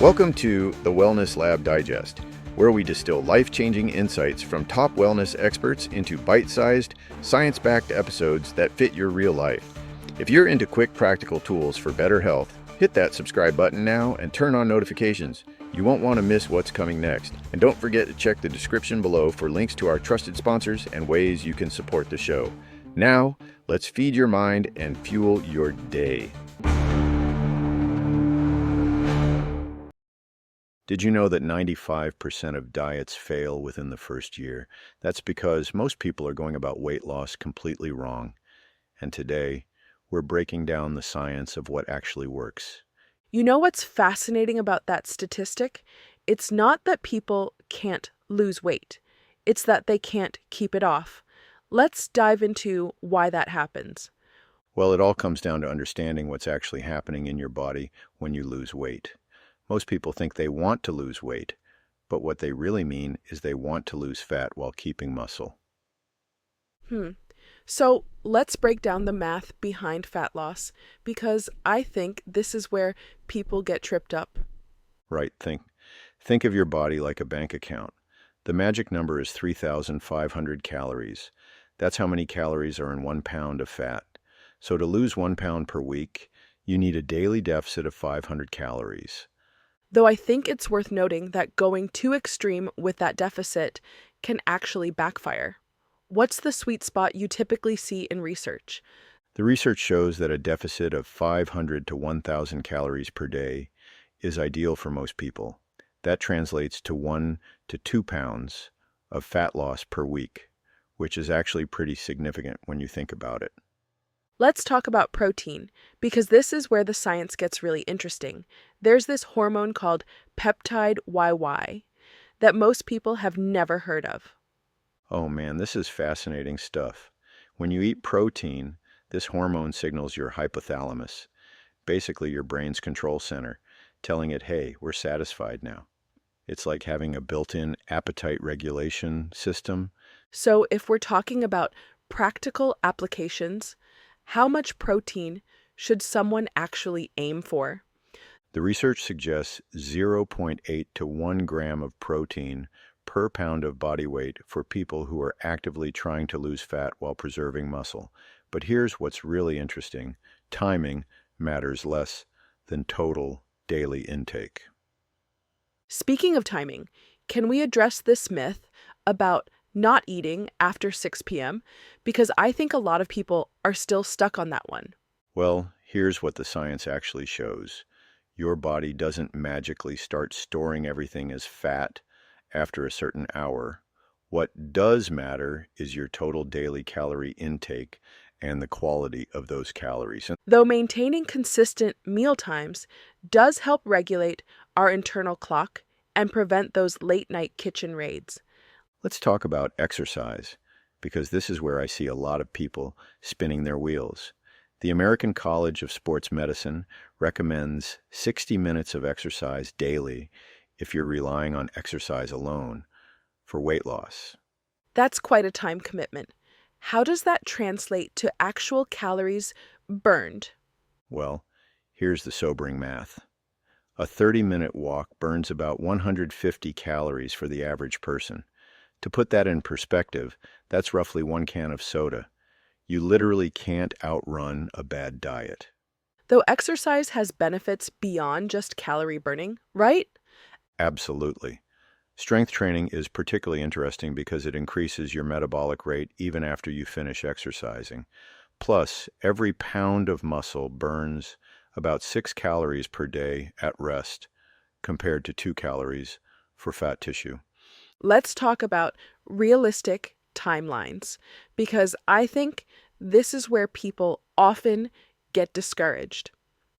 Welcome to the Wellness Lab Digest, where we distill life-changing insights from top wellness experts into bite-sized, science-backed episodes that fit your real life. If you're into quick, practical tools for better health, hit that subscribe button now and turn on notifications. You won't want to miss what's coming next. And don't forget to check the description below for links to our trusted sponsors and ways you can support the show. Now, let's feed your mind and fuel your day. Did you know that 95% of diets fail within the first year? That's because most people are going about weight loss completely wrong. And today, we're breaking down the science of what actually works. You know what's fascinating about that statistic? It's not that people can't lose weight. It's that they can't keep it off. Let's dive into why that happens. Well, it all comes down to understanding what's actually happening in your body when you lose weight. Most people think they want to lose weight, but what they really mean is they want to lose fat while keeping muscle. So let's break down the math behind fat loss, because I think this is where people get tripped up. Right, think of your body like a bank account. The magic number is 3,500 calories. That's how many calories are in 1 pound of fat. So to lose 1 pound per week, you need a daily deficit of 500 calories. Though I think it's worth noting that going too extreme with that deficit can actually backfire. What's the sweet spot you typically see in research? The research shows that a deficit of 500 to 1,000 calories per day is ideal for most people. That translates to 1 to 2 pounds of fat loss per week, which is actually pretty significant when you think about it. Let's talk about protein, because this is where the science gets really interesting. There's this hormone called Peptide-YY that most people have never heard of. Oh man, this is fascinating stuff. When you eat protein, this hormone signals your hypothalamus, basically your brain's control center, telling it, hey, we're satisfied now. It's like having a built-in appetite regulation system. So if we're talking about practical applications, how much protein should someone actually aim for? The research suggests 0.8 to 1 gram of protein per pound of body weight for people who are actively trying to lose fat while preserving muscle. But here's what's really interesting. Timing matters less than total daily intake. Speaking of timing, can we address this myth about not eating after 6 p.m.? Because I think a lot of people are still stuck on that one. Well, here's what the science actually shows. Your body doesn't magically start storing everything as fat after a certain hour. What does matter is your total daily calorie intake and the quality of those calories. Though maintaining consistent meal times does help regulate our internal clock and prevent those late-night kitchen raids. Let's talk about exercise, because this is where I see a lot of people spinning their wheels. The American College of Sports Medicine recommends 60 minutes of exercise daily if you're relying on exercise alone for weight loss. That's quite a time commitment. How does that translate to actual calories burned? Well, here's the sobering math. A 30-minute walk burns about 150 calories for the average person. To put that in perspective, that's roughly 1 can of soda. You literally can't outrun a bad diet. Though exercise has benefits beyond just calorie burning, right? Absolutely. Strength training is particularly interesting because it increases your metabolic rate even after you finish exercising. Plus, every pound of muscle burns about 6 calories per day at rest, compared to 2 calories for fat tissue. Let's talk about realistic timelines, because I think this is where people often get discouraged.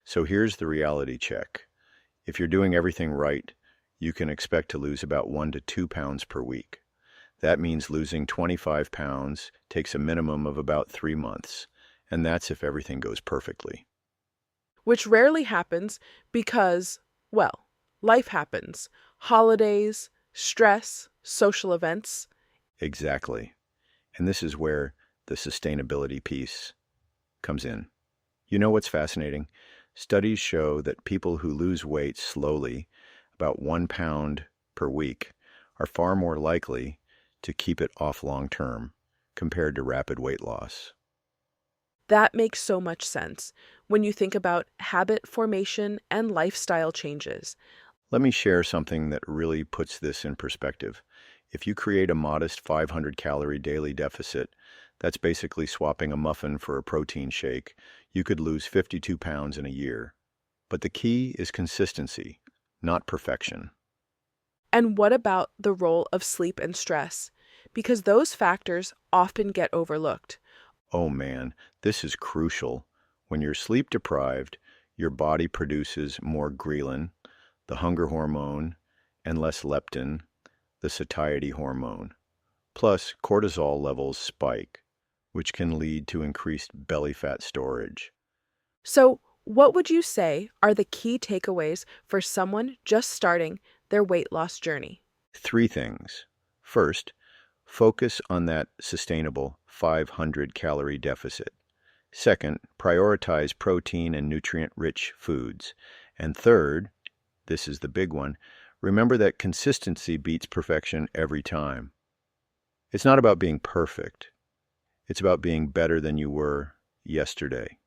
So here's the reality check. If you're doing everything right, you can expect to lose about 1 to 2 pounds per week. That means losing 25 pounds takes a minimum of about 3 months, and that's if everything goes perfectly. Which rarely happens because, well, life happens. Holidays, stress, social events. Exactly. And this is where the sustainability piece comes in. You know what's fascinating? Studies show that people who lose weight slowly about 1 pound per week, are far more likely to keep it off long term compared to rapid weight loss. That makes so much sense when you think about habit formation and lifestyle changes. Let me share something that really puts this in perspective. If you create a modest 500 calorie daily deficit, that's basically swapping a muffin for a protein shake, you could lose 52 pounds in a year. But the key is consistency, not perfection. And what about the role of sleep and stress? Because those factors often get overlooked. Oh man, this is crucial. When you're sleep deprived, your body produces more ghrelin, the hunger hormone, and less leptin, the satiety hormone. Plus, cortisol levels spike, which can lead to increased belly fat storage. So, what would you say are the key takeaways for someone just starting their weight loss journey? 3 things. First, focus on that sustainable 500 calorie deficit. Second, prioritize protein and nutrient-rich foods. And third, this is the big one, remember that consistency beats perfection every time. It's not about being perfect. It's about being better than you were yesterday.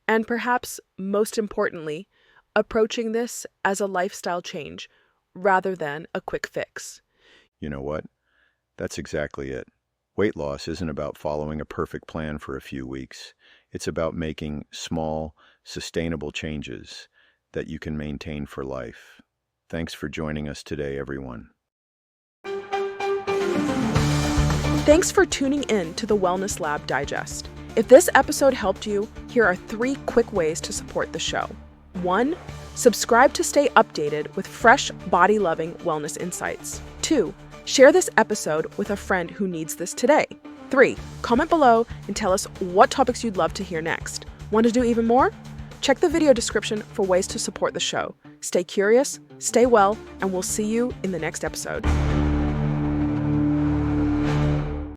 And perhaps most importantly, approaching this as a lifestyle change rather than a quick fix. You know what? That's exactly it. Weight loss isn't about following a perfect plan for a few weeks. It's about making small, sustainable changes that you can maintain for life. Thanks for joining us today, everyone. Thanks for tuning in to the Wellness Lab Digest. If this episode helped you, here are 3 quick ways to support the show. 1. Subscribe to stay updated with fresh, body-loving wellness insights. 2. Share this episode with a friend who needs this today. 3. Comment below and tell us what topics you'd love to hear next. Want to do even more? Check the video description for ways to support the show. Stay curious, stay well, and we'll see you in the next episode.